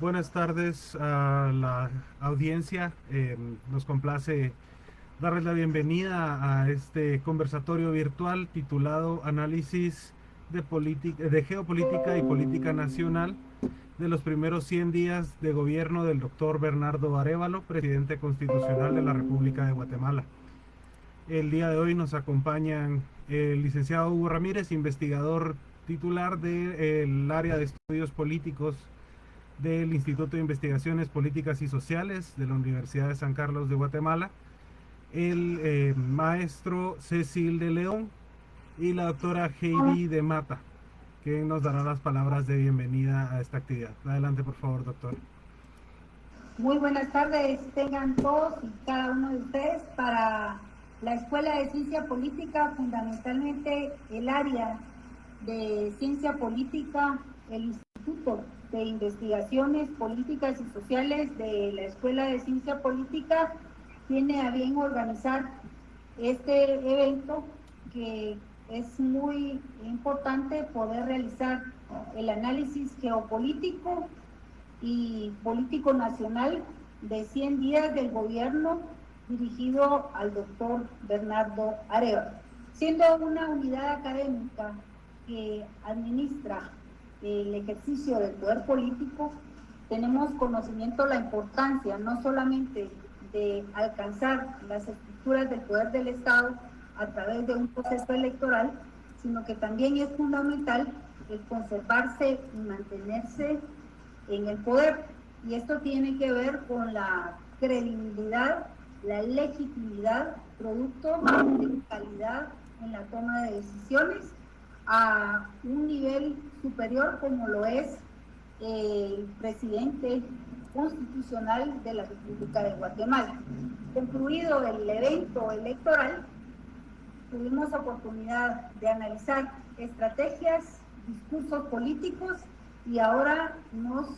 Buenas tardes a la audiencia. Nos complace darles la bienvenida a este conversatorio virtual titulado Análisis de Geopolítica y Política Nacional de los primeros 100 días de gobierno del doctor Bernardo Arévalo, presidente constitucional de la República de Guatemala. El día de hoy nos acompañan el licenciado Hugo Ramírez, investigador titular del área de estudios políticos del Instituto de Investigaciones Políticas y Sociales de la Universidad de San Carlos de Guatemala, el maestro Cecil de León y la doctora Heidi de Mata, que nos dará las palabras de bienvenida a esta actividad. Adelante, por favor, doctor. Muy buenas tardes, tengan todos y cada uno de ustedes para la Escuela de Ciencia Política, fundamentalmente el área de Ciencia Política, el Instituto de Investigaciones Políticas y Sociales de la Escuela de Ciencia Política tiene a bien organizar este evento que es muy importante poder realizar el análisis geopolítico y político nacional de 100 días del gobierno dirigido al doctor Bernardo Arévalo. Siendo una unidad académica que administra el ejercicio del poder político, tenemos conocimiento de la importancia no solamente de alcanzar las estructuras del poder del Estado a través de un proceso electoral, sino que también es fundamental el conservarse y mantenerse en el poder. Y esto tiene que ver con la credibilidad, la legitimidad, producto de calidad en la toma de decisiones a un nivel superior como lo es el presidente constitucional de la República de Guatemala. Concluido el evento electoral, tuvimos oportunidad de analizar estrategias, discursos políticos y ahora nos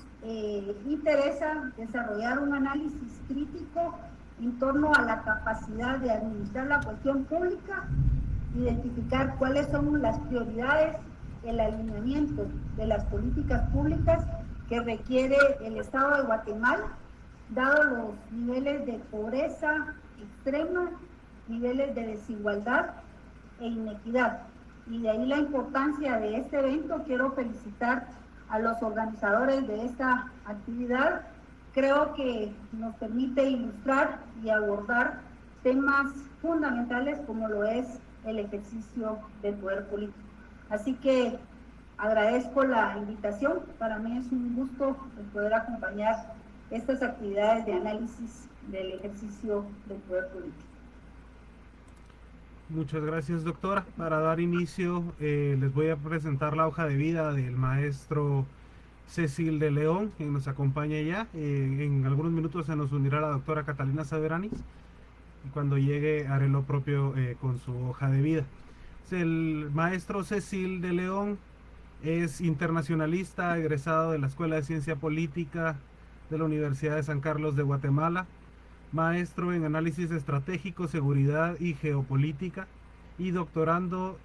interesa desarrollar un análisis crítico en torno a la capacidad de administrar la cuestión pública, identificar cuáles son las prioridades, el alineamiento de las políticas públicas que requiere el Estado de Guatemala, dado los niveles de pobreza extrema, niveles de desigualdad e inequidad. Y de ahí la importancia de este evento. Quiero felicitar a los organizadores de esta actividad. Creo que nos permite ilustrar y abordar temas fundamentales como lo es el ejercicio del poder político. Así que agradezco la invitación. Para mí es un gusto poder acompañar estas actividades de análisis del ejercicio del poder político. Muchas gracias, doctora. Para dar inicio, les voy a presentar la hoja de vida del maestro Cecil de León, quien nos acompaña ya. En algunos minutos se nos unirá la doctora Catalina Saberanis y cuando llegue haré lo propio con su hoja de vida. El maestro Cecil de León es internacionalista, egresado de la Escuela de Ciencia Política de la Universidad de San Carlos de Guatemala, maestro en análisis estratégico, seguridad y geopolítica y doctorando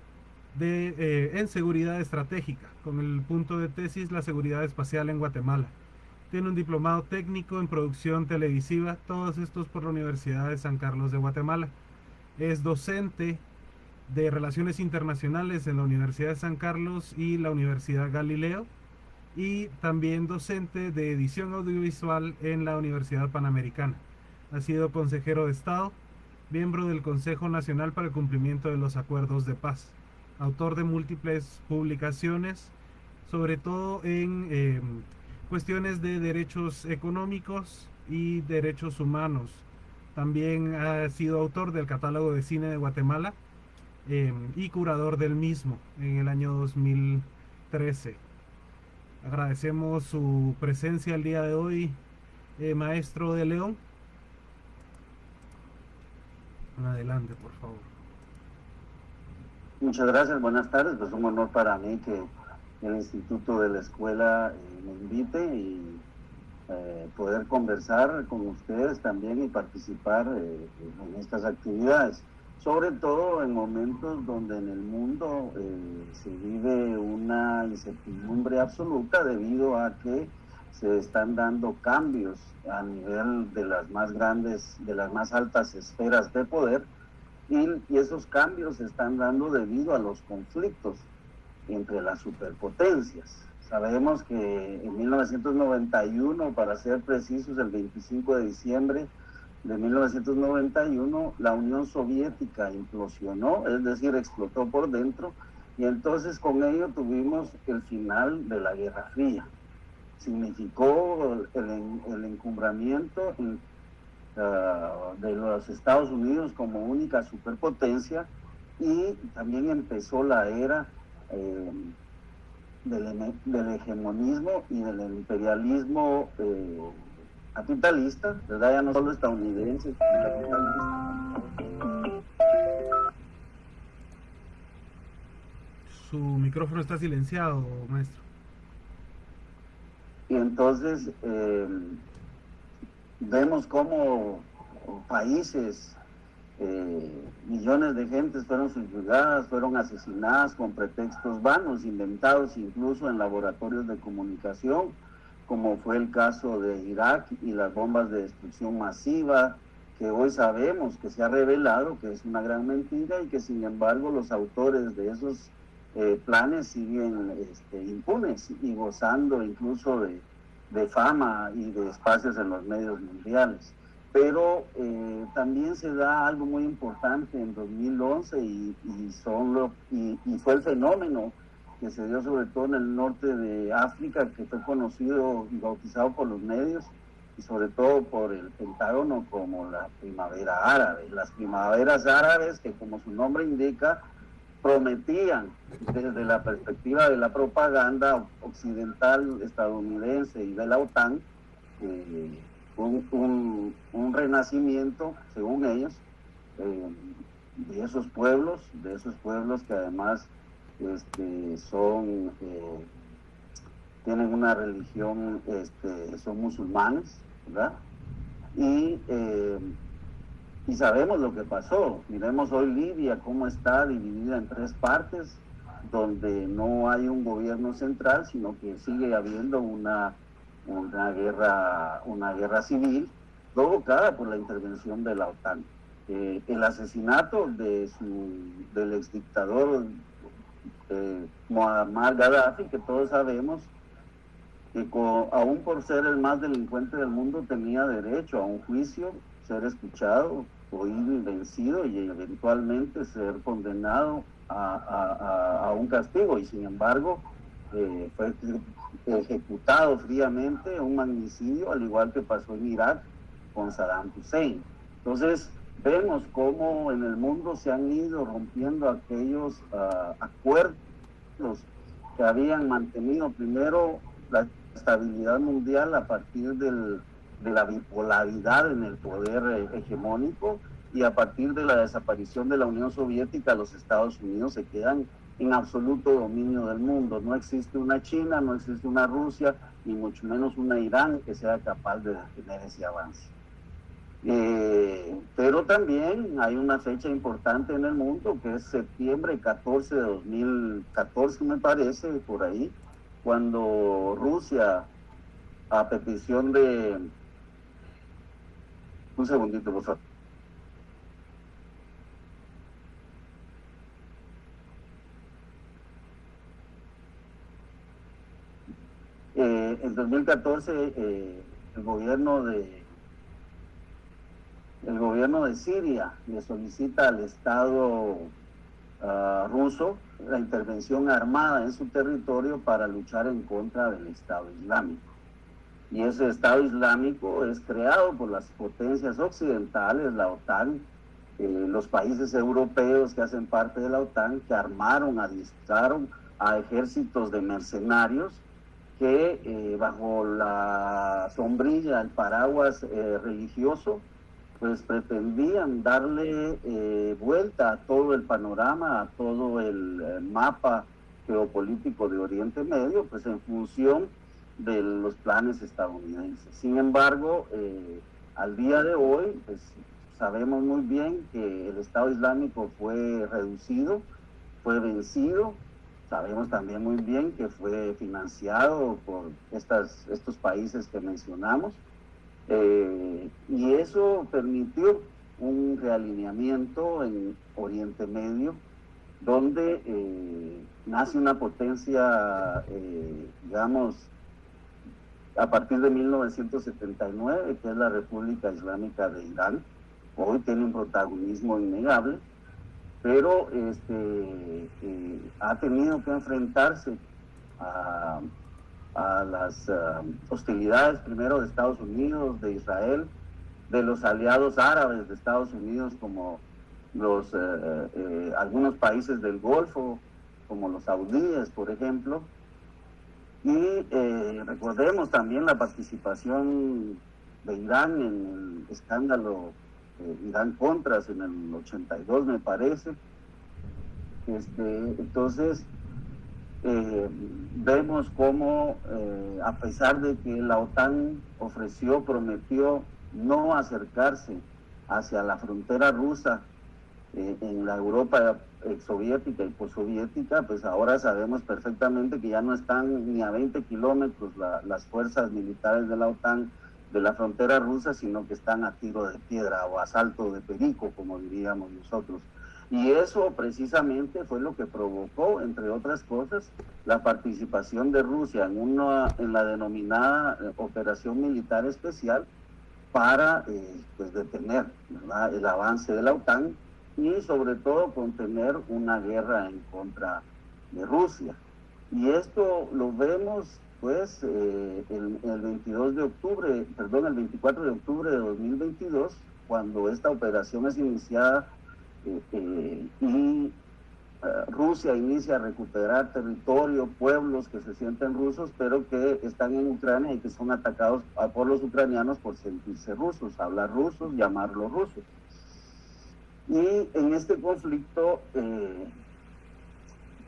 en seguridad estratégica, con el punto de tesis la seguridad espacial en Guatemala. Tiene un diplomado técnico en producción televisiva, todos estos por la Universidad de San Carlos de Guatemala. Es docente de Relaciones Internacionales en la Universidad de San Carlos y la Universidad Galileo, y también docente de edición audiovisual en la Universidad Panamericana. Ha sido consejero de Estado, miembro del Consejo Nacional para el Cumplimiento de los Acuerdos de Paz, autor de múltiples publicaciones, sobre todo en cuestiones de derechos económicos y derechos humanos. También ha sido autor del Catálogo de Cine de Guatemala y curador del mismo en el año 2013. Agradecemos su presencia el día de hoy, maestro de León. Adelante, por favor. Muchas gracias, buenas tardes. Pues un honor para mí que el Instituto de la Escuela me invite y poder conversar con ustedes también y participar en estas actividades. sobre todo en momentos donde en el mundo se vive una incertidumbre absoluta debido a que se están dando cambios a nivel de las más grandes, de las más altas esferas de poder, y esos cambios se están dando debido a los conflictos entre las superpotencias. Sabemos que en 1991, para ser precisos, el 25 de diciembre de 1991, la Unión Soviética implosionó, es decir, explotó por dentro, y entonces con ello tuvimos el final de la Guerra Fría. Significó el encumbramiento de los Estados Unidos como única superpotencia, y también empezó la era del hegemonismo y del imperialismo capitalista, ¿verdad? Ya no solo estadounidense, capitalista. Su micrófono está silenciado, maestro. Y entonces vemos cómo países, millones de gentes fueron subyugadas, fueron asesinadas con pretextos vanos, inventados incluso en laboratorios de comunicación, como fue el caso de Irak y las bombas de destrucción masiva, que hoy sabemos que se ha revelado que es una gran mentira, y que sin embargo los autores de esos planes siguen impunes y gozando incluso de fama y de espacios en los medios mundiales. Pero también se da algo muy importante en 2011 y fue el fenómeno que se dio sobre todo en el norte de África, que fue conocido y bautizado por los medios y sobre todo por el Pentágono como la primavera árabe. Las primaveras árabes, que como su nombre indica, prometían desde la perspectiva de la propaganda occidental estadounidense y de la OTAN un renacimiento, según ellos, de esos pueblos que además tienen una religión, son musulmanes, ¿verdad? Y sabemos lo que pasó. Miremos hoy Libia, cómo está dividida en tres partes, donde no hay un gobierno central, sino que sigue habiendo una guerra civil provocada por la intervención de la OTAN. El asesinato del exdictador Muammar Gaddafi, que todos sabemos que aún por ser el más delincuente del mundo tenía derecho a un juicio, ser escuchado, oído y vencido, y eventualmente ser condenado a un castigo, y sin embargo fue ejecutado fríamente, un magnicidio, al igual que pasó en Irak con Saddam Hussein. Entonces vemos cómo en el mundo se han ido rompiendo aquellos acuerdos que habían mantenido primero la estabilidad mundial a partir de la bipolaridad en el poder hegemónico, y a partir de la desaparición de la Unión Soviética, los Estados Unidos se quedan en absoluto dominio del mundo. No existe una China, no existe una Rusia, ni mucho menos una Irán que sea capaz de detener ese avance. Pero también hay una fecha importante en el mundo, que es septiembre 14 de 2014, me parece, por ahí, cuando Rusia, a petición de... Un segundito, por favor. En 2014 el gobierno de Siria le solicita al Estado ruso la intervención armada en su territorio para luchar en contra del Estado Islámico. Y ese Estado Islámico es creado por las potencias occidentales, la OTAN, los países europeos que hacen parte de la OTAN, que adiestraron a ejércitos de mercenarios que bajo la sombrilla, el paraguas religioso, pues pretendían darle vuelta a todo el panorama, a todo el mapa geopolítico de Oriente Medio, pues en función de los planes estadounidenses. Sin embargo, al día de hoy, pues sabemos muy bien que el Estado Islámico fue reducido, fue vencido. Sabemos también muy bien que fue financiado por estos países que mencionamos, y eso permitió un realineamiento en Oriente Medio, donde nace una potencia, digamos, a partir de 1979, que es la República Islámica de Irán. Hoy tiene un protagonismo innegable, pero ha tenido que enfrentarse a las hostilidades primero de Estados Unidos, de Israel, de los aliados árabes de Estados Unidos, como algunos países del Golfo, como los saudíes, por ejemplo. Y recordemos también la participación de Irán en el escándalo Irán-Contras en el 82, me parece. Entonces, vemos cómo, a pesar de que la OTAN prometió no acercarse hacia la frontera rusa en la Europa exsoviética y postsoviética, pues ahora sabemos perfectamente que ya no están ni a 20 kilómetros las fuerzas militares de la OTAN de la frontera rusa, sino que están a tiro de piedra o a salto de perico, como diríamos nosotros. Y eso precisamente fue lo que provocó, entre otras cosas, la participación de Rusia en la denominada Operación Militar Especial para pues detener, ¿verdad?, el avance de la OTAN y sobre todo contener una guerra en contra de Rusia. Y esto lo vemos pues el 24 de octubre de 2022, cuando esta operación es iniciada y Rusia inicia a recuperar territorio, pueblos que se sienten rusos, pero que están en Ucrania y que son atacados por los ucranianos por sentirse rusos, hablar rusos, llamarlos rusos. Y en este conflicto,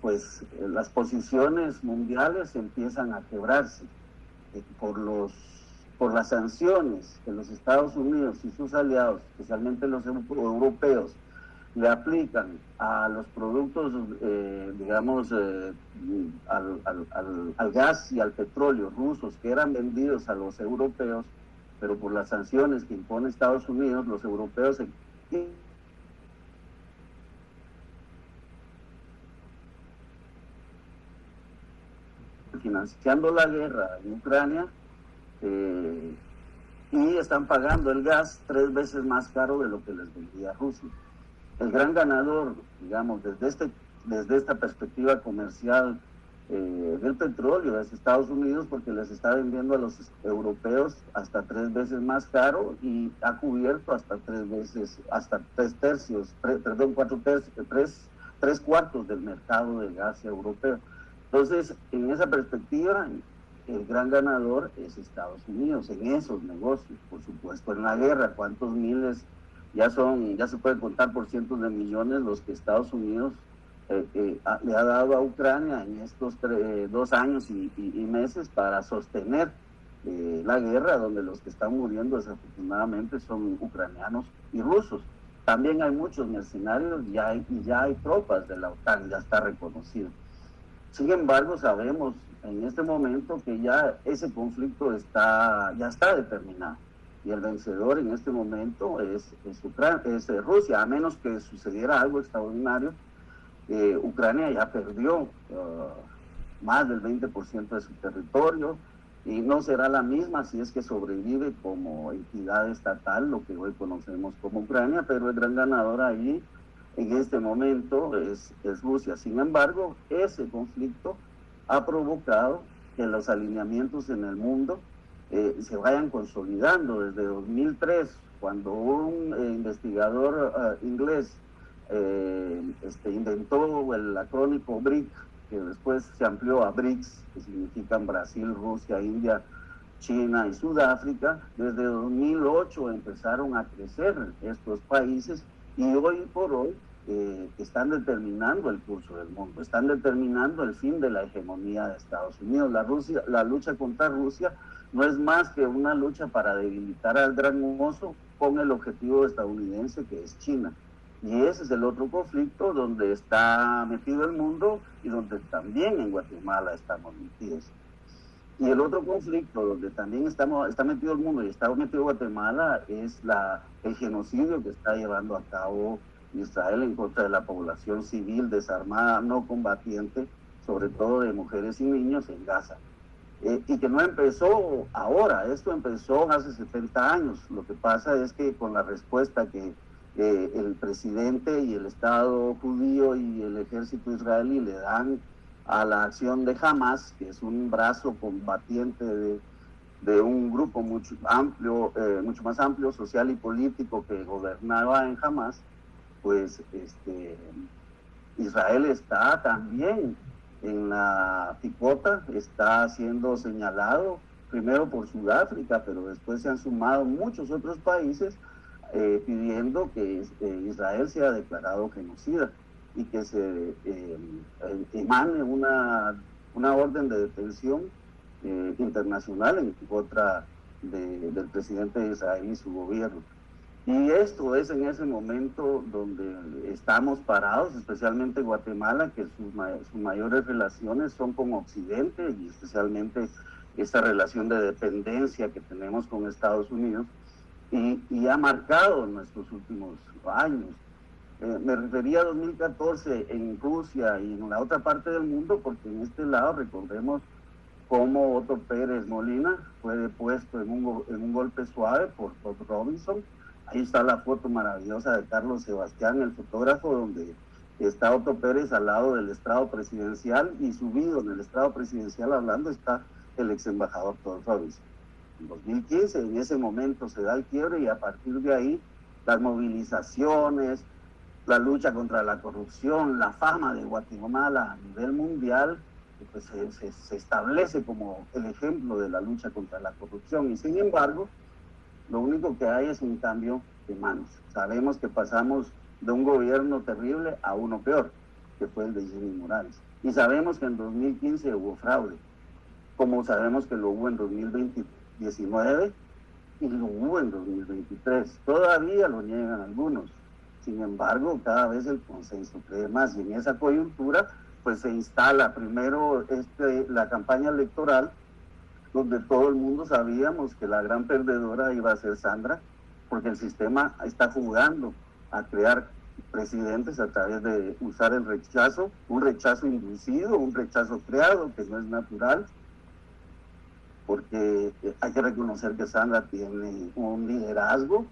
pues las posiciones mundiales empiezan a quebrarse por las sanciones que los Estados Unidos y sus aliados, especialmente los europeos, le aplican a los productos, digamos, al gas y al petróleo rusos que eran vendidos a los europeos, pero por las sanciones que impone Estados Unidos, los europeos se financiando la guerra en Ucrania, y están pagando el gas 3 veces más caro de lo que les vendía Rusia. El gran ganador, digamos, desde esta perspectiva comercial del petróleo es Estados Unidos, porque les está vendiendo a los europeos hasta 3 veces más caro y ha cubierto hasta 3/4 del mercado de gas europeo. Entonces, en esa perspectiva, el gran ganador es Estados Unidos en esos negocios, por supuesto. En la guerra, ¿cuántos miles? Ya se puede contar por cientos de millones los que Estados Unidos le ha dado a Ucrania en estos 2 años y meses para sostener la guerra, donde los que están muriendo desafortunadamente son ucranianos y rusos. También hay muchos mercenarios y ya hay tropas de la OTAN, ya está reconocido. Sin embargo, sabemos en este momento que ya ese conflicto ya está determinado. Y el vencedor en este momento es Rusia, a menos que sucediera algo extraordinario. Ucrania ya perdió más del 20% de su territorio y no será la misma si es que sobrevive como entidad estatal, lo que hoy conocemos como Ucrania, pero el gran ganador ahí en este momento es Rusia. Sin embargo, ese conflicto ha provocado que los alineamientos en el mundo se vayan consolidando. Desde 2003, cuando un investigador inglés inventó el acrónimo BRIC, que después se amplió a BRICS, que significan Brasil, Rusia, India, China y Sudáfrica. Desde 2008 empezaron a crecer estos países y hoy por hoy están determinando el curso del mundo, están determinando el fin de la hegemonía de Estados Unidos. La lucha contra Rusia no es más que una lucha para debilitar al gran oso con el objetivo estadounidense, que es China. Y ese es el otro conflicto donde está metido el mundo y donde también en Guatemala estamos metidos. Y el otro conflicto donde también está metido el mundo y está metido Guatemala es el genocidio que está llevando a cabo Israel en contra de la población civil desarmada, no combatiente, sobre todo de mujeres y niños en Gaza. Y que no empezó ahora, esto empezó hace 70 años. Lo que pasa es que con la respuesta que el presidente y el Estado judío y el ejército israelí le dan a la acción de Hamas, que es un brazo combatiente de un grupo mucho más amplio, social y político, que gobernaba en Hamas, pues Israel está también en la picota, está siendo señalado primero por Sudáfrica, pero después se han sumado muchos otros países pidiendo que Israel sea declarado genocida y que se emane una orden de detención internacional en contra del presidente de Israel y su gobierno. Y esto es en ese momento donde estamos parados, especialmente Guatemala, que sus mayores relaciones son con Occidente y especialmente esta relación de dependencia que tenemos con Estados Unidos y ha marcado nuestros últimos años. Me refería a 2014 en Rusia y en la otra parte del mundo, porque en este lado recordemos cómo Otto Pérez Molina fue depuesto en un golpe suave por Bob Robinson. Ahí está la foto maravillosa de Carlos Sebastián, el fotógrafo, donde está Otto Pérez al lado del estrado presidencial, y subido en el estrado presidencial hablando está el ex embajador Todd Robinson. En 2015, en ese momento se da el quiebre y a partir de ahí las movilizaciones, la lucha contra la corrupción, la fama de Guatemala a nivel mundial, pues se establece como el ejemplo de la lucha contra la corrupción. Y sin embargo, lo único que hay es un cambio de manos. Sabemos que pasamos de un gobierno terrible a uno peor, que fue el de Jimmy Morales. Y sabemos que en 2015 hubo fraude, como sabemos que lo hubo en 2019 y lo hubo en 2023. Todavía lo niegan algunos. Sin embargo, cada vez el consenso crece más, y en esa coyuntura pues se instala primero la campaña electoral, donde todo el mundo sabíamos que la gran perdedora iba a ser Sandra, porque el sistema está jugando a crear presidentes a través de usar el rechazo, un rechazo inducido, un rechazo creado que no es natural, porque hay que reconocer que Sandra tiene un liderazgo,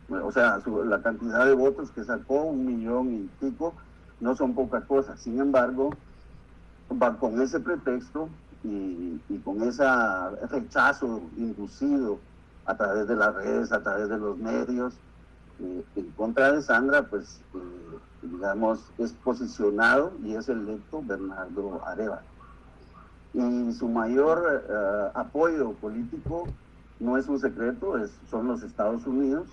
o sea, la cantidad de votos que sacó, 1 millón y pico, no son poca cosa. Sin embargo, va con ese pretexto y con ese rechazo inducido a través de las redes, a través de los medios, en contra de Sandra, pues digamos, es posicionado y es electo Bernardo Arevalo. Y su mayor apoyo político no es un secreto, son los Estados Unidos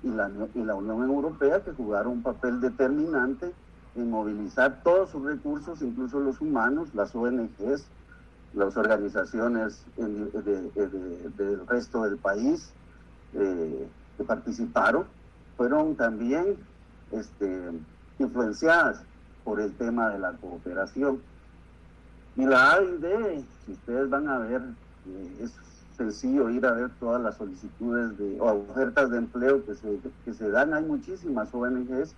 y la Unión Europea, que jugaron un papel determinante en movilizar todos sus recursos, incluso los humanos, las ONGs, las organizaciones del resto del país que participaron, fueron también influenciadas por el tema de la cooperación. Y la AID, si ustedes van a ver, es sencillo ir a ver todas las solicitudes o ofertas de empleo que se dan. Hay muchísimas ONGs,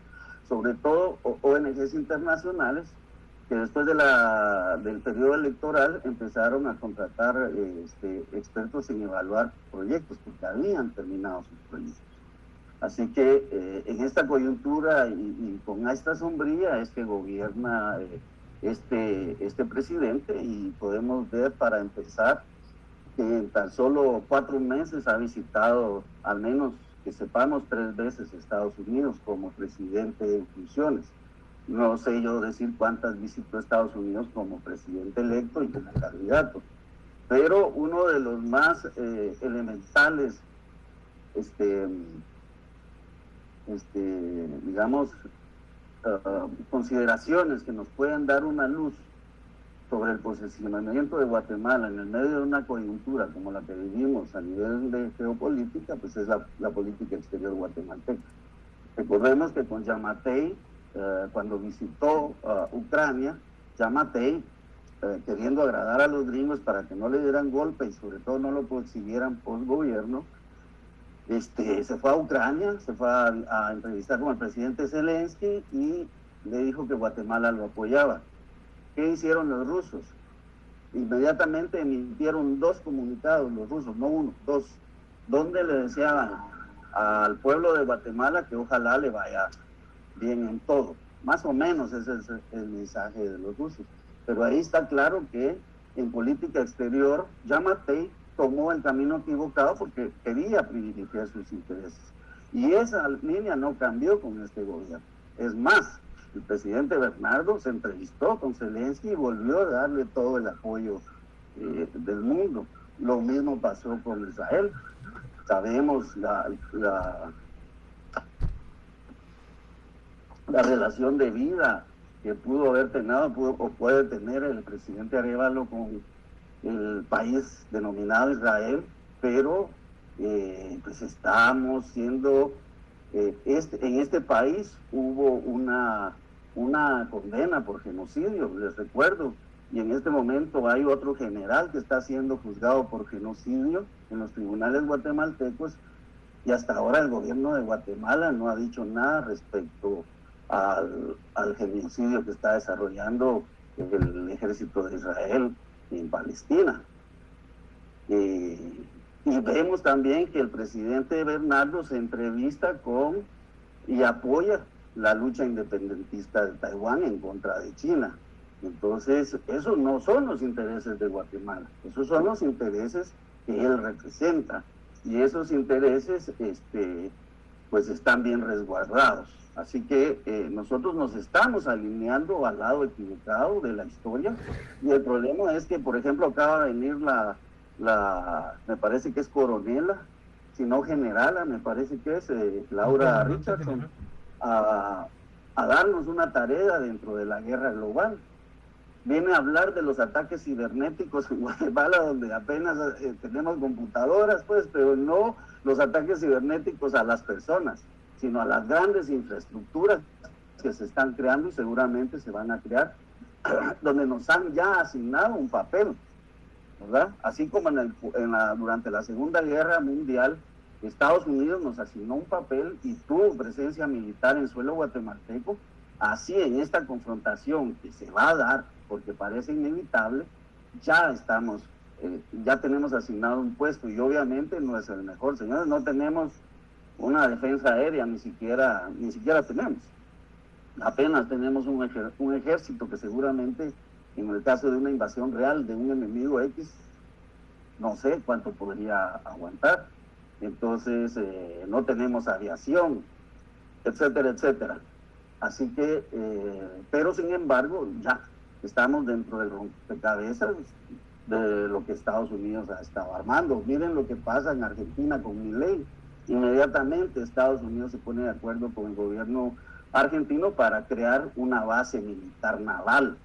sobre todo ONGs internacionales, que después del periodo electoral empezaron a contratar expertos en evaluar proyectos, porque habían terminado sus proyectos. Así que en esta coyuntura y con esta sombría es que gobierna este presidente, y podemos ver, para empezar, que en tan solo 4 meses ha visitado, al menos que sepamos, 3 veces Estados Unidos como presidente en funciones. No sé yo decir cuántas visitó Estados Unidos como presidente electo y como candidato, pero uno de los más elementales, digamos, consideraciones que nos pueden dar una luz sobre el posicionamiento de Guatemala en el medio de una coyuntura como la que vivimos a nivel de geopolítica, pues es la política exterior guatemalteca. Recordemos que con Yamatei, cuando visitó Ucrania, Yamatei, queriendo agradar a los gringos para que no le dieran golpe y sobre todo no lo persiguieran por gobierno, se fue a Ucrania, se fue a entrevistar con el presidente Zelensky y le dijo que Guatemala lo apoyaba. ¿Qué hicieron los rusos? Inmediatamente emitieron 2 comunicados, los rusos, no uno, 2, donde le decían al pueblo de Guatemala que ojalá le vaya bien en todo. Más o menos ese es el mensaje de los rusos. Pero ahí está claro que en política exterior, Yamatei tomó el camino equivocado porque quería privilegiar sus intereses. Y esa línea no cambió con este gobierno. Es más, el presidente Bernardo se entrevistó con Zelensky y volvió a darle todo el apoyo del mundo. Lo mismo pasó con Israel. Sabemos la relación de vida que pudo haber tenido o puede tener el presidente Arévalo con el país denominado Israel, pero pues estamos siendo, en este país hubo una condena por genocidio, les recuerdo, y en este momento hay otro general que está siendo juzgado por genocidio en los tribunales guatemaltecos, y hasta ahora el gobierno de Guatemala no ha dicho nada respecto al genocidio que está desarrollando el ejército de Israel en Palestina. Y vemos también que el presidente Bernardo se entrevista con y apoya la lucha independentista de Taiwán en contra de China. Entonces, esos no son los intereses de Guatemala, esos son los intereses que él representa. Y esos intereses pues están bien resguardados. Así que nosotros nos estamos alineando al lado equivocado de la historia, y el problema es que, por ejemplo, acaba de venir me parece que es coronela, si no generala, me parece que es Laura Richardson, a darnos una tarea dentro de la guerra global. Viene a hablar de los ataques cibernéticos en Guatemala, donde apenas tenemos computadoras, pues, pero no los ataques cibernéticos a las personas, sino a las grandes infraestructuras que se están creando y seguramente se van a crear, donde nos han ya asignado un papel, ¿verdad? Así como durante la Segunda Guerra Mundial, Estados Unidos nos asignó un papel y tuvo presencia militar en suelo guatemalteco. Así, en esta confrontación que se va a dar, porque parece inevitable, ya tenemos asignado un puesto, y obviamente no es el mejor, señores. No tenemos una defensa aérea, ni siquiera tenemos. Apenas tenemos un ejército que seguramente, en el caso de una invasión real de un enemigo X, no sé cuánto podría aguantar. Entonces, no tenemos aviación, etcétera, etcétera. Así que, pero sin embargo, ya estamos dentro del rompecabezas de lo que Estados Unidos ha estado armando. Miren lo que pasa en Argentina con Milei. Inmediatamente Estados Unidos se pone de acuerdo con el gobierno argentino para crear una base militar naval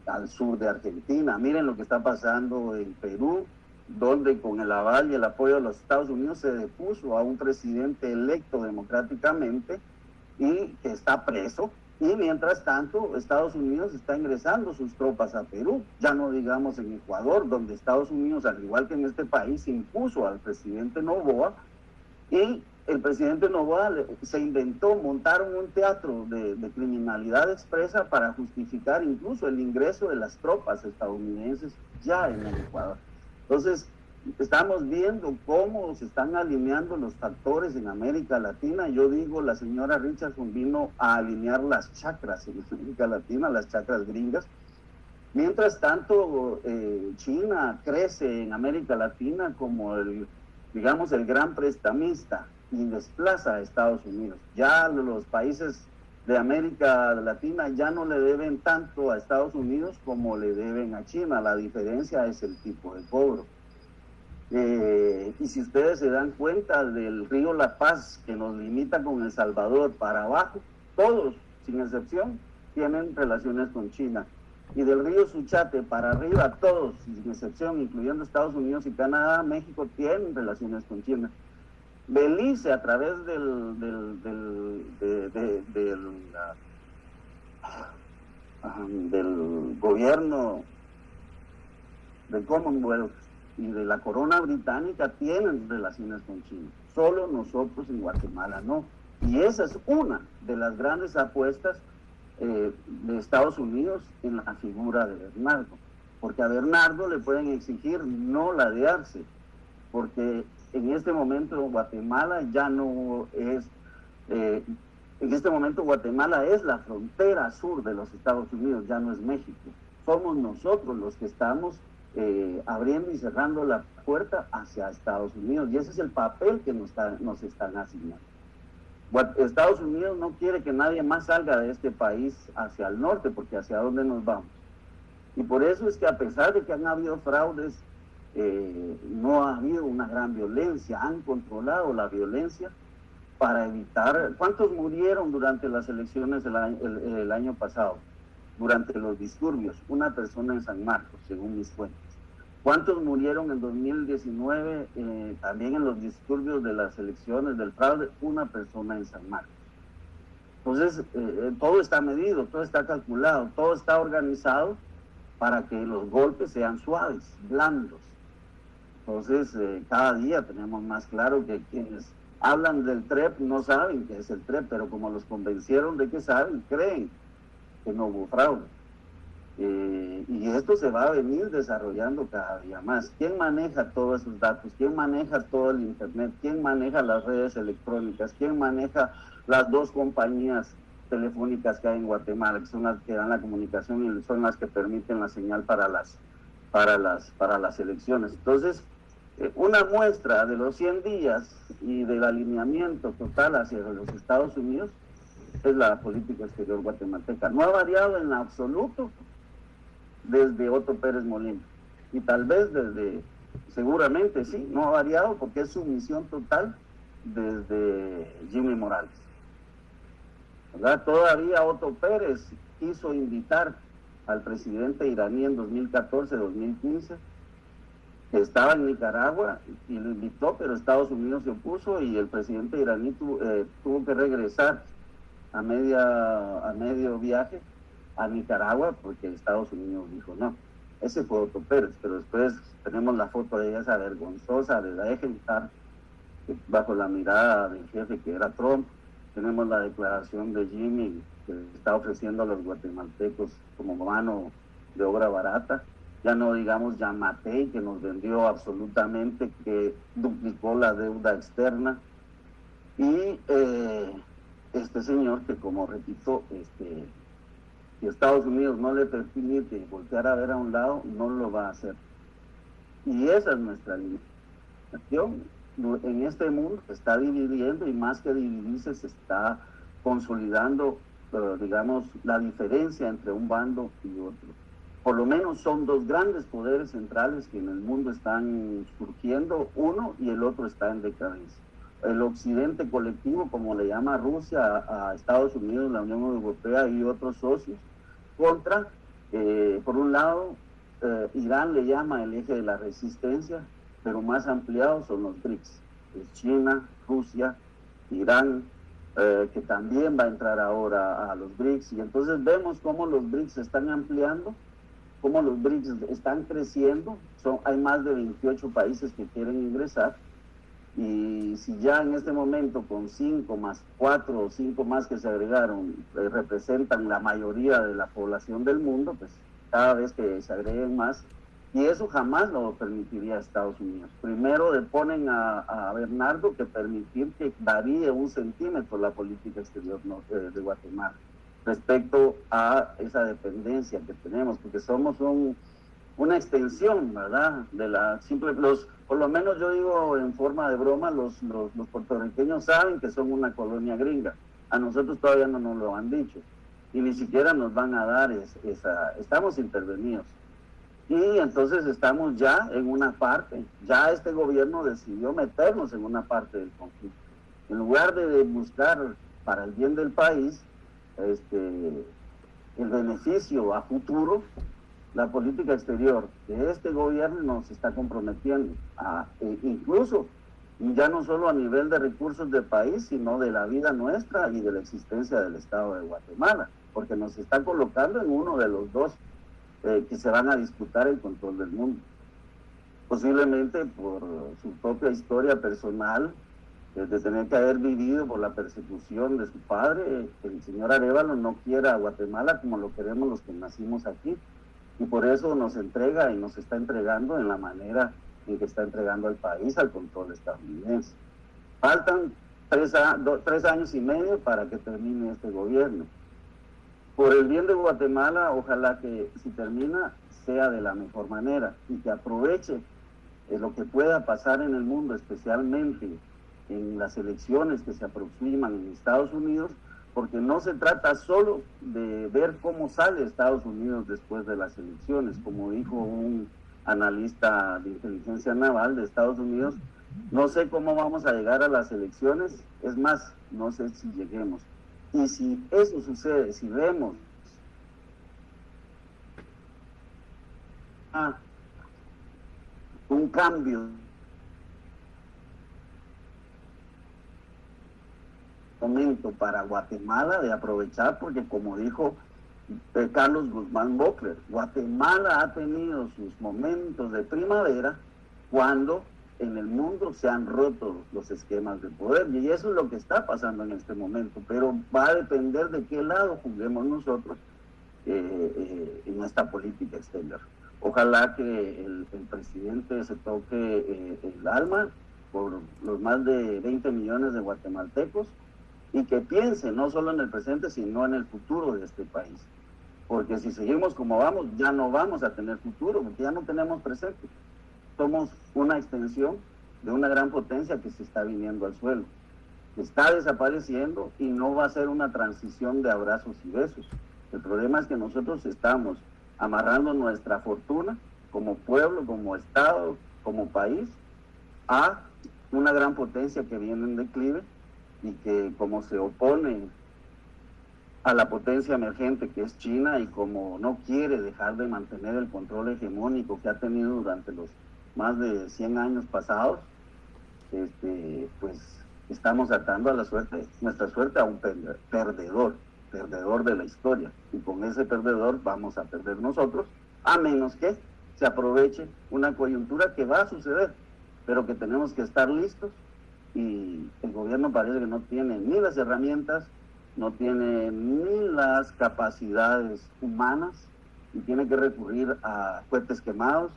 al sur de Argentina. Miren lo que está pasando en Perú, donde con el aval y el apoyo de los Estados Unidos se depuso a un presidente electo democráticamente y que está preso, y mientras tanto Estados Unidos está ingresando sus tropas a Perú, ya no digamos en Ecuador, donde Estados Unidos, al igual que en este país, impuso al presidente Noboa, y el presidente Noboa se inventó, montaron un teatro de criminalidad expresa para justificar incluso el ingreso de las tropas estadounidenses ya en el Ecuador. Entonces, estamos viendo cómo se están alineando los factores en América Latina. Yo digo, la señora Richardson vino a alinear las chakras en América Latina, las chakras gringas. Mientras tanto, China crece en América Latina como el gran prestamista y desplaza a Estados Unidos. Ya los países de América Latina ya no le deben tanto a Estados Unidos como le deben a China. La diferencia es el tipo de cobro. Y si ustedes se dan cuenta del río La Paz, que nos limita con El Salvador para abajo, todos, sin excepción, tienen relaciones con China. y del río Suchate para arriba, todos, sin excepción, incluyendo Estados Unidos y Canadá, México tienen relaciones con China. Belice, a través del gobierno del Commonwealth y de la corona británica, tienen relaciones con China. Solo nosotros en Guatemala no. Y esa es una de las grandes apuestas de Estados Unidos en la figura de Bernardo. Porque a Bernardo le pueden exigir no ladearse, porque en este momento Guatemala ya no es, en este momento Guatemala es la frontera sur de los Estados Unidos, ya no es México. Somos nosotros los que estamos abriendo y cerrando la puerta hacia Estados Unidos, y ese es el papel que nos están asignando. Estados Unidos no quiere que nadie más salga de este país hacia el norte, porque hacia dónde nos vamos. Y por eso es que a pesar de que han habido fraudes, no ha habido una gran violencia, han controlado la violencia para evitar. ¿Cuántos murieron durante las elecciones el año pasado? Durante los disturbios, una persona en San Marcos, según mis fuentes. ¿Cuántos murieron en 2019 también en los disturbios de las elecciones del fraude? Una persona en San Marcos. Entonces, todo está medido, todo está calculado, todo está organizado para que los golpes sean suaves, blandos. Entonces, cada día tenemos más claro que quienes hablan del TREP no saben qué es el TREP, pero como los convencieron de que saben, creen que no hubo fraude. Y esto se va a venir desarrollando cada día más. ¿Quién maneja todos esos datos? ¿Quién maneja todo el Internet? ¿Quién maneja las redes electrónicas? ¿Quién maneja las dos compañías telefónicas que hay en Guatemala, que son las que dan la comunicación y son las que permiten la señal para las elecciones? Entonces, una muestra de los 100 días y del alineamiento total hacia los Estados Unidos es la política exterior guatemalteca. No ha variado en absoluto desde Otto Pérez Molina, y tal vez seguramente sí, no ha variado porque es sumisión total desde Jimmy Morales, ¿verdad? Todavía Otto Pérez quiso invitar al presidente iraní en 2014-2015, que estaba en Nicaragua, y lo invitó, pero Estados Unidos se opuso y el presidente iraní tuvo que regresar a medio viaje a Nicaragua porque Estados Unidos dijo no. Ese fue Otto Pérez, pero después tenemos la foto de esa vergonzosa de la ejemplar bajo la mirada del jefe que era Trump. Tenemos la declaración de Jimmy que está ofreciendo a los guatemaltecos como mano de obra barata. Ya no digamos Yamatei, que nos vendió absolutamente, que duplicó la deuda externa. Y este señor que, como repito, si Estados Unidos no le permite voltear a ver a un lado, no lo va a hacer. Y esa es nuestra limitación. En este mundo se está dividiendo, y más que dividirse se está consolidando, digamos, la diferencia entre un bando y otro. Por lo menos son dos grandes poderes centrales que en el mundo están surgiendo, uno y el otro está en decadencia. El occidente colectivo, como le llama Rusia a Estados Unidos, la Unión Europea y otros socios, contra, por un lado, Irán le llama el eje de la resistencia, pero más ampliados son los BRICS, es China, Rusia, Irán, que también va a entrar ahora a los BRICS, y entonces vemos cómo los BRICS se están ampliando, cómo los BRICS están creciendo. Hay más de 28 países que quieren ingresar, y si ya en este momento con 5 más 4 o 5 más que se agregaron representan la mayoría de la población del mundo, pues cada vez que se agreguen más, y eso jamás lo permitiría Estados Unidos. Primero le ponen a Bernardo que permitir que varíe 1 centímetro la política exterior de Guatemala respecto a esa dependencia que tenemos, porque somos una extensión, ¿verdad? De la simple, por lo menos yo digo en forma de broma, los puertorriqueños saben que son una colonia gringa. A nosotros todavía no nos lo han dicho, y ni siquiera nos van a dar estamos intervenidos. Y entonces estamos ya en una parte, ya este gobierno decidió meternos en una parte del conflicto. En lugar de buscar para el bien del país, el beneficio a futuro, la política exterior de este gobierno nos está comprometiendo incluso ya no solo a nivel de recursos del país, sino de la vida nuestra y de la existencia del Estado de Guatemala, porque nos está colocando en uno de los dos que se van a disputar el control del mundo. Posiblemente por su propia historia personal, de tener que haber vivido por la persecución de su padre, el señor Arévalo no quiera a Guatemala como lo queremos los que nacimos aquí, y por eso nos entrega y nos está entregando en la manera en que está entregando al país al control estadounidense. Faltan 3 años y medio para que termine este gobierno. Por el bien de Guatemala, ojalá que si termina sea de la mejor manera y que aproveche lo que pueda pasar en el mundo, especialmente en las elecciones que se aproximan en Estados Unidos, porque no se trata solo de ver cómo sale Estados Unidos después de las elecciones. Como dijo un analista de inteligencia naval de Estados Unidos, no sé cómo vamos a llegar a las elecciones, es más, no sé si lleguemos. Y si eso sucede, si vemos un cambio momento para Guatemala de aprovechar, porque como dijo Carlos Guzmán Bockler, Guatemala ha tenido sus momentos de primavera cuando en el mundo se han roto los esquemas de poder, y eso es lo que está pasando en este momento, pero va a depender de qué lado juguemos nosotros en esta política exterior. Ojalá que el presidente se toque el alma por los más de 20 millones de guatemaltecos y que piense no solo en el presente, sino en el futuro de este país. Porque si seguimos como vamos, ya no vamos a tener futuro, porque ya no tenemos presente. Somos una extensión de una gran potencia que se está viniendo al suelo, que está desapareciendo y no va a ser una transición de abrazos y besos. El problema es que nosotros estamos amarrando nuestra fortuna como pueblo, como Estado, como país, a una gran potencia que viene en declive y que como se opone a la potencia emergente que es China y como no quiere dejar de mantener el control hegemónico que ha tenido durante los más de 100 años pasados, pues estamos atando a la suerte, nuestra suerte a un perdedor de la historia, y con ese perdedor vamos a perder nosotros, a menos que se aproveche una coyuntura que va a suceder, pero que tenemos que estar listos, y el gobierno parece que no tiene ni las herramientas, no tiene ni las capacidades humanas, y tiene que recurrir a cohetes quemados,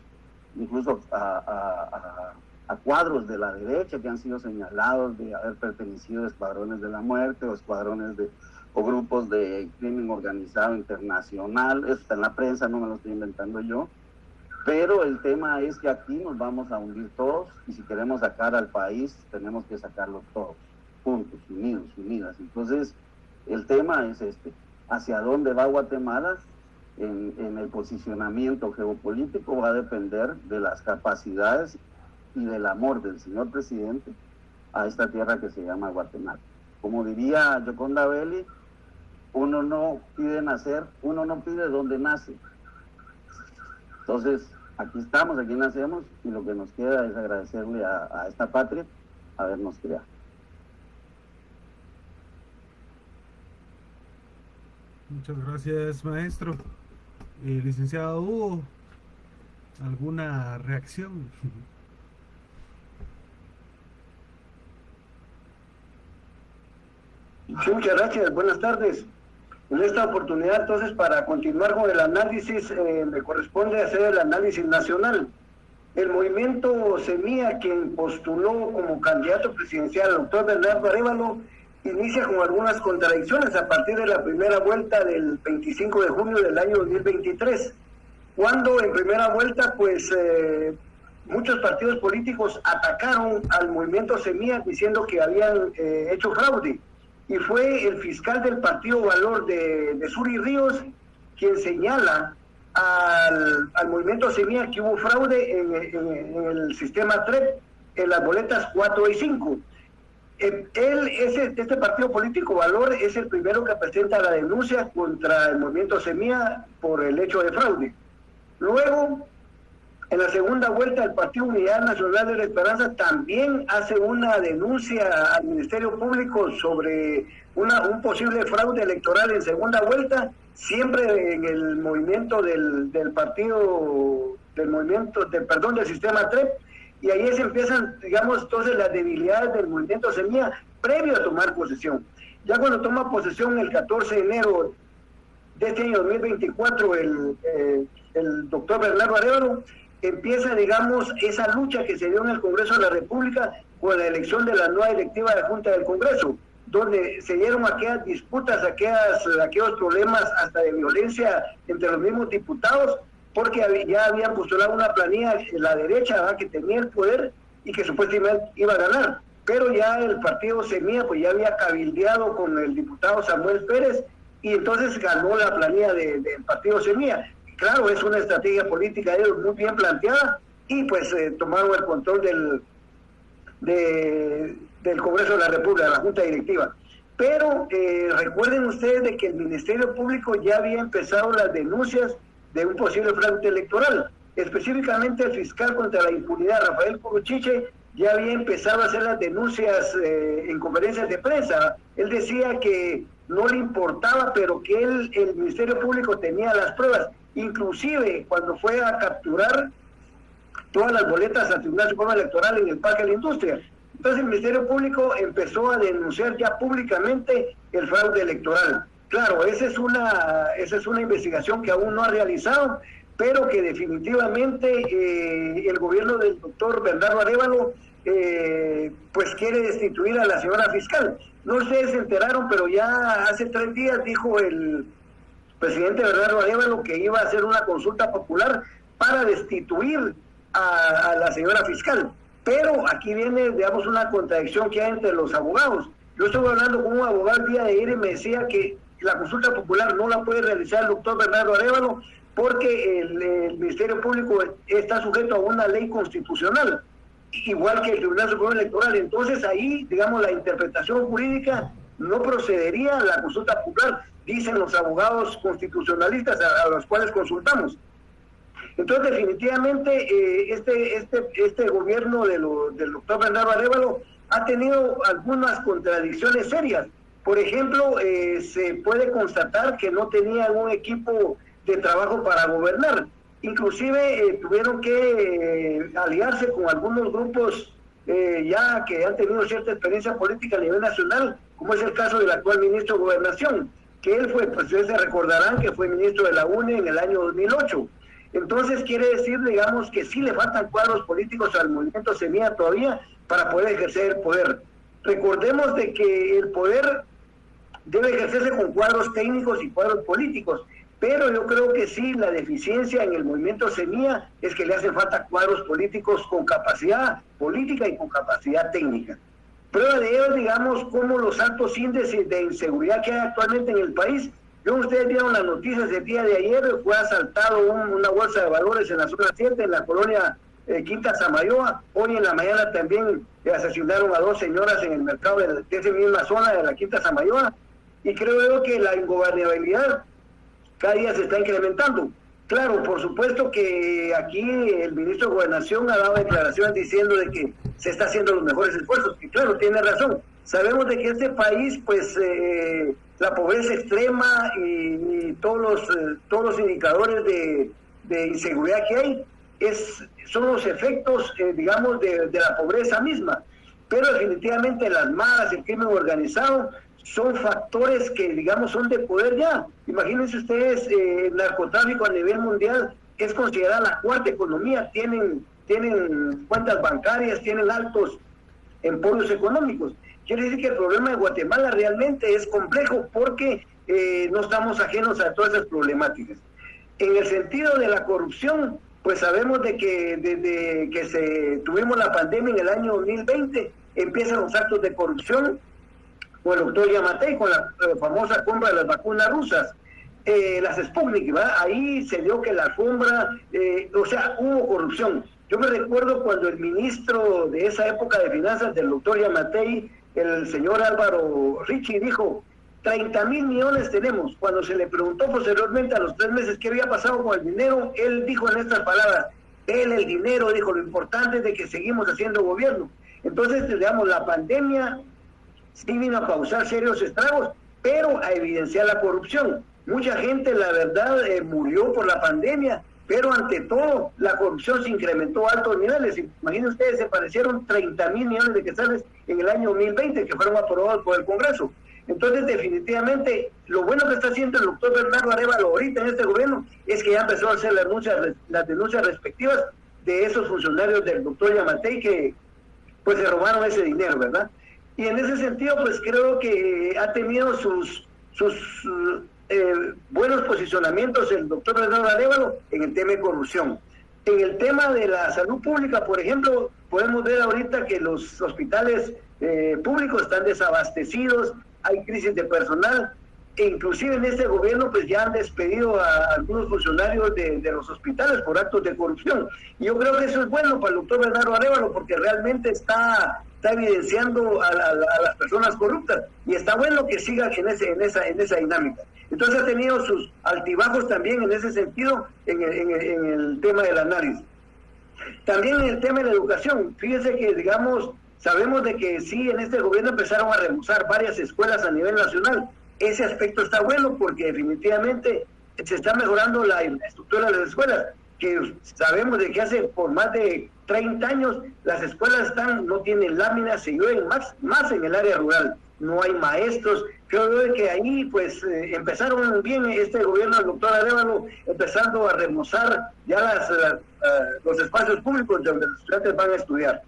incluso a cuadros de la derecha que han sido señalados de haber pertenecido a escuadrones de la muerte o escuadrones o grupos de crimen organizado internacional. Eso está en la prensa, no me lo estoy inventando yo. Pero el tema es que aquí nos vamos a hundir todos, y si queremos sacar al país, tenemos que sacarlo todos, juntos, unidos, unidas. Entonces, el tema es ¿hacia dónde va Guatemala? En el posicionamiento geopolítico va a depender de las capacidades y del amor del señor presidente a esta tierra que se llama Guatemala. Como diría Gioconda Belli, uno no pide nacer, uno no pide dónde nace. Entonces, aquí estamos, aquí nacemos, y lo que nos queda es agradecerle a esta patria habernos creado. Muchas gracias, maestro. Licenciado Hugo, ¿alguna reacción? Sí, muchas gracias, buenas tardes. En esta oportunidad, entonces, para continuar con el análisis, me corresponde hacer el análisis nacional. El movimiento Semilla, quien postuló como candidato presidencial al doctor Bernardo Arévalo, inicia con algunas contradicciones a partir de la primera vuelta del 25 de junio del año 2023, cuando en primera vuelta, pues, muchos partidos políticos atacaron al movimiento Semilla diciendo que habían hecho fraude. Y fue el fiscal del Partido Valor de Suri Ríos quien señala al movimiento Semilla que hubo fraude en el sistema TREP, en las boletas 4 y 5. Este partido político Valor es el primero que presenta la denuncia contra el movimiento Semilla por el hecho de fraude. Luego, en la segunda vuelta, el Partido Unidad Nacional de la Esperanza también hace una denuncia al Ministerio Público sobre un posible fraude electoral en segunda vuelta, siempre en el movimiento del sistema TREP, y ahí se empiezan, digamos, entonces las debilidades del movimiento Semilla previo a tomar posesión. Ya cuando toma posesión el 14 de enero de este año 2024, el doctor Bernardo Arévalo, empieza, digamos, esa lucha que se dio en el Congreso de la República con la elección de la nueva directiva de la Junta del Congreso, donde se dieron aquellas disputas, aquellos problemas hasta de violencia entre los mismos diputados, porque ya habían postulado una planilla en la derecha, ¿verdad?, que tenía el poder y que supuestamente iba a ganar, pero ya el partido Semilla pues ya había cabildeado con el diputado Samuel Pérez y entonces ganó la planilla del partido Semilla. Claro, es una estrategia política de ellos muy bien planteada y pues tomaron el control del Congreso de la República, de la Junta Directiva. Pero recuerden ustedes de que el Ministerio Público ya había empezado las denuncias de un posible fraude electoral. Específicamente el fiscal contra la impunidad, Rafael Curuchiche, ya había empezado a hacer las denuncias en conferencias de prensa. Él decía que no le importaba, pero que el Ministerio Público tenía las pruebas. Inclusive cuando fue a capturar todas las boletas al Tribunal Supremo Electoral en el Parque de la Industria. Entonces el Ministerio Público empezó a denunciar ya públicamente el fraude electoral. Claro, esa es una investigación que aún no ha realizado, pero que definitivamente el gobierno del doctor Bernardo Arévalo pues quiere destituir a la señora fiscal. No sé si se enteraron, pero ya hace 3 días dijo el presidente Bernardo Arévalo que iba a hacer una consulta popular para destituir a la señora fiscal. Pero aquí viene, digamos, una contradicción que hay entre los abogados. Yo estuve hablando con un abogado el día de ayer y me decía que la consulta popular no la puede realizar el doctor Bernardo Arévalo porque el Ministerio Público está sujeto a una ley constitucional, igual que el Tribunal Supremo Electoral. Entonces ahí, digamos, la interpretación jurídica no procedería a la consulta popular, dicen los abogados constitucionalistas a los cuales consultamos. Entonces definitivamente este gobierno del doctor Bernardo Arévalo ha tenido algunas contradicciones serias. Por ejemplo, se puede constatar que no tenían un equipo de trabajo para gobernar. Inclusive tuvieron que aliarse con algunos grupos ya que han tenido cierta experiencia política a nivel nacional, como es el caso del actual ministro de Gobernación, que él fue, pues ustedes se recordarán que fue ministro de la UNE en el año 2008. Entonces quiere decir, digamos, que sí le faltan cuadros políticos al movimiento Semilla todavía para poder ejercer el poder. Recordemos de que el poder debe ejercerse con cuadros técnicos y cuadros políticos, pero yo creo que sí, la deficiencia en el movimiento Semilla es que le hacen falta cuadros políticos con capacidad política y con capacidad técnica. Prueba de ello, digamos, como los altos índices de inseguridad que hay actualmente en el país. Ustedes vieron las noticias del día de ayer, fue asaltado una bolsa de valores en la zona 7, en la colonia Quinta Samayoa. Hoy en la mañana también asesinaron a 2 señoras en el mercado de esa misma zona de la Quinta Samayoa. Y creo yo que la ingobernabilidad cada día se está incrementando. Claro, por supuesto que aquí el ministro de Gobernación ha dado declaraciones diciendo de que se está haciendo los mejores esfuerzos, y claro, tiene razón. Sabemos de que este país, pues, la pobreza extrema y todos los indicadores de inseguridad que hay son los efectos, digamos, de la pobreza misma. Pero definitivamente las maras, el crimen organizado, son factores que, digamos, son de poder ya. Imagínense ustedes, el narcotráfico a nivel mundial es considerada la 4ª economía, tienen cuentas bancarias, tienen altos emporios económicos. Quiere decir que el problema de Guatemala realmente es complejo porque no estamos ajenos a todas esas problemáticas. En el sentido de la corrupción, pues sabemos de que desde que tuvimos la pandemia en el año 2020, empiezan los actos de corrupción con el doctor Yamatei, con la famosa compra de las vacunas rusas, las Sputnik, ¿verdad? Ahí se dio que la alfombra, o sea, hubo corrupción. Yo me recuerdo cuando el ministro de esa época de finanzas, del doctor Yamatei, el señor Álvaro Richie dijo, 30.000 millones tenemos. Cuando se le preguntó posteriormente a los 3 meses qué había pasado con el dinero, él dijo en estas palabras, él el dinero, dijo, lo importante es de que seguimos haciendo gobierno. Entonces, digamos, la pandemia sí vino a causar serios estragos, pero a evidenciar la corrupción. Mucha gente, la verdad, murió por la pandemia, pero ante todo, la corrupción se incrementó a altos niveles. Imaginen ustedes, se aparecieron 30.000 millones de quetzales en el año 2020, que fueron aprobados por el Congreso. Entonces, definitivamente, lo bueno que está haciendo el doctor Bernardo Arévalo ahorita en este gobierno es que ya empezó a hacer las denuncias respectivas de esos funcionarios del doctor Yamatei que pues se robaron ese dinero, ¿verdad? Y en ese sentido, pues creo que ha tenido sus buenos posicionamientos el doctor Bernardo Arévalo en el tema de corrupción. En el tema de la salud pública, por ejemplo, podemos ver ahorita que los hospitales públicos están desabastecidos, hay crisis de personal, e inclusive en este gobierno pues ya han despedido a algunos funcionarios de los hospitales por actos de corrupción. Y yo creo que eso es bueno para el doctor Bernardo Arévalo porque realmente está evidenciando a las personas corruptas y está bueno que siga en esa dinámica. Entonces ha tenido sus altibajos también en ese sentido en el tema del análisis. También en el tema de la educación, fíjense que digamos, sabemos de que sí, en este gobierno empezaron a remozar varias escuelas a nivel nacional. Ese aspecto está bueno porque definitivamente se está mejorando la estructura de las escuelas, que sabemos de que hace por más de 30 años las escuelas no tienen láminas, se llueven más en el área rural, no hay maestros. Creo yo que ahí pues empezaron bien este gobierno del doctor Arévalo, empezando a remozar ya los espacios públicos donde los estudiantes van a estudiar.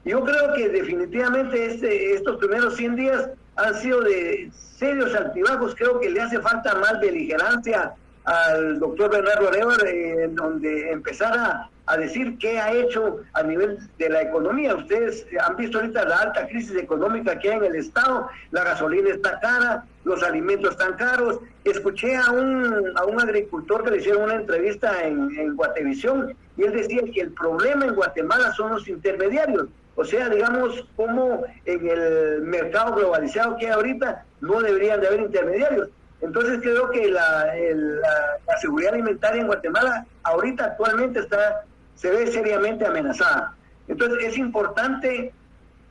Yo creo que definitivamente estos primeros 100 días han sido de serios altibajos. Creo que le hace falta más beligerancia al doctor Bernardo Arévalo, en donde empezara a decir qué ha hecho a nivel de la economía. Ustedes han visto ahorita la alta crisis económica que hay en el Estado, la gasolina está cara, los alimentos están caros. Escuché a un agricultor que le hicieron una entrevista en Guatevisión y él decía que el problema en Guatemala son los intermediarios. O sea, digamos, como en el mercado globalizado que hay ahorita, no deberían de haber intermediarios. Entonces creo que la seguridad alimentaria en Guatemala ahorita actualmente se ve seriamente amenazada. Entonces es importante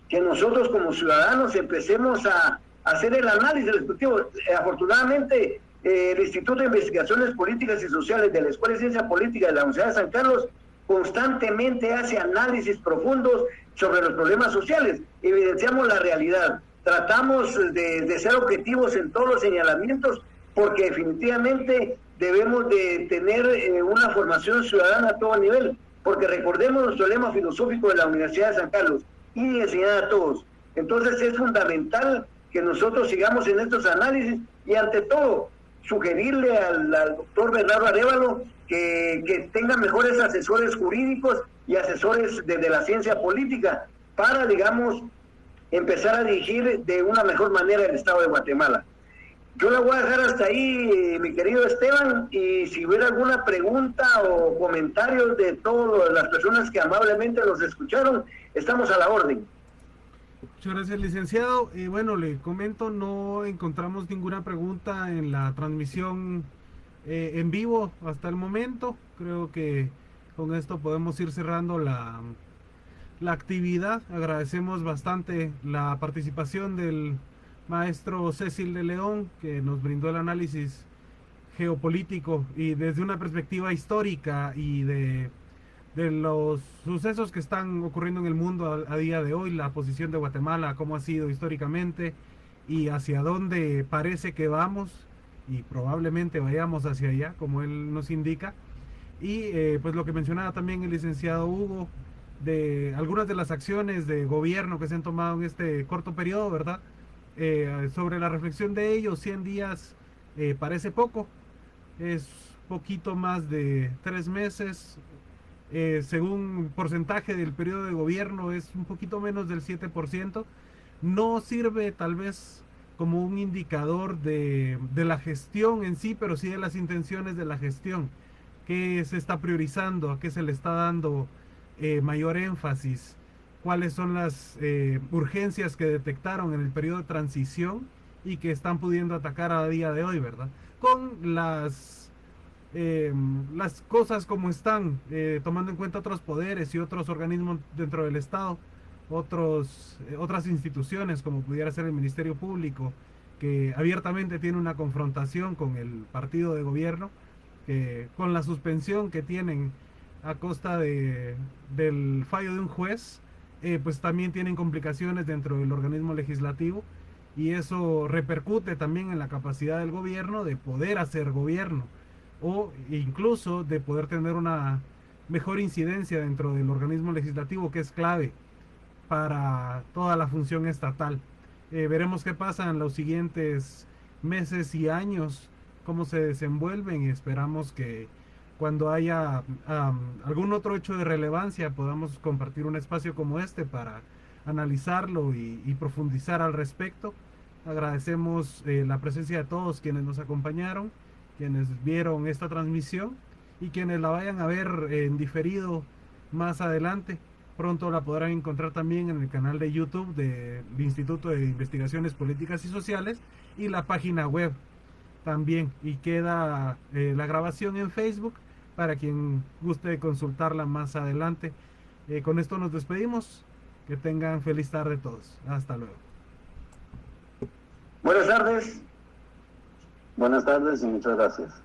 que nosotros como ciudadanos empecemos a hacer el análisis respectivo. Afortunadamente, el Instituto de Investigaciones Políticas y Sociales de la Escuela de Ciencia Política de la Universidad de San Carlos constantemente hace análisis profundos sobre los problemas sociales. Evidenciamos la realidad. Tratamos de ser objetivos en todos los señalamientos porque definitivamente debemos de tener una formación ciudadana a todo nivel, porque recordemos nuestro lema filosófico de la Universidad de San Carlos, y enseñar a todos. Entonces es fundamental que nosotros sigamos en estos análisis y ante todo sugerirle al doctor Bernardo Arévalo que tenga mejores asesores jurídicos y asesores desde la ciencia política para, digamos, empezar a dirigir de una mejor manera el Estado de Guatemala. Yo la voy a dejar hasta ahí, mi querido Esteban, y si hubiera alguna pregunta o comentarios de todas las personas que amablemente los escucharon, estamos a la orden. Muchas gracias, licenciado. Bueno, le comento, no encontramos ninguna pregunta en la transmisión en vivo hasta el momento. Creo que con esto podemos ir cerrando la actividad. Agradecemos bastante la participación del maestro Cecil de León, que nos brindó el análisis geopolítico y desde una perspectiva histórica y de los sucesos que están ocurriendo en el mundo a día de hoy, la posición de Guatemala, cómo ha sido históricamente y hacia dónde parece que vamos y probablemente vayamos hacia allá, como él nos indica. Y pues lo que mencionaba también el licenciado Hugo, de algunas de las acciones de gobierno que se han tomado en este corto periodo, ¿verdad? Sobre la reflexión de ellos, 100 días parece poco, es poquito más de 3 meses, según porcentaje del periodo de gobierno es un poquito menos del 7%, no sirve tal vez como un indicador de la gestión en sí, pero sí de las intenciones de la gestión, qué se está priorizando, a qué se le está dando mayor énfasis, cuáles son las urgencias que detectaron en el periodo de transición y que están pudiendo atacar a día de hoy, ¿verdad? Con las cosas como están, tomando en cuenta otros poderes y otros organismos dentro del Estado, otras instituciones como pudiera ser el Ministerio Público, que abiertamente tiene una confrontación con el partido de gobierno, con la suspensión que tienen a costa del fallo de un juez, pues también tienen complicaciones dentro del organismo legislativo, y eso repercute también en la capacidad del gobierno de poder hacer gobierno, o incluso de poder tener una mejor incidencia dentro del organismo legislativo, que es clave para toda la función estatal. Veremos qué pasa en los siguientes meses y años, cómo se desenvuelven, y esperamos que cuando haya algún otro hecho de relevancia podamos compartir un espacio como este para analizarlo y profundizar al respecto. Agradecemos la presencia de todos quienes nos acompañaron, quienes vieron esta transmisión y quienes la vayan a ver en diferido más adelante. Pronto la podrán encontrar también en el canal de YouTube del Instituto de Investigaciones Políticas y Sociales y la página web también. Y queda la grabación en Facebook para quien guste consultarla más adelante. Con esto nos despedimos. Que tengan feliz tarde todos. Hasta luego. Buenas tardes. Buenas tardes y muchas gracias.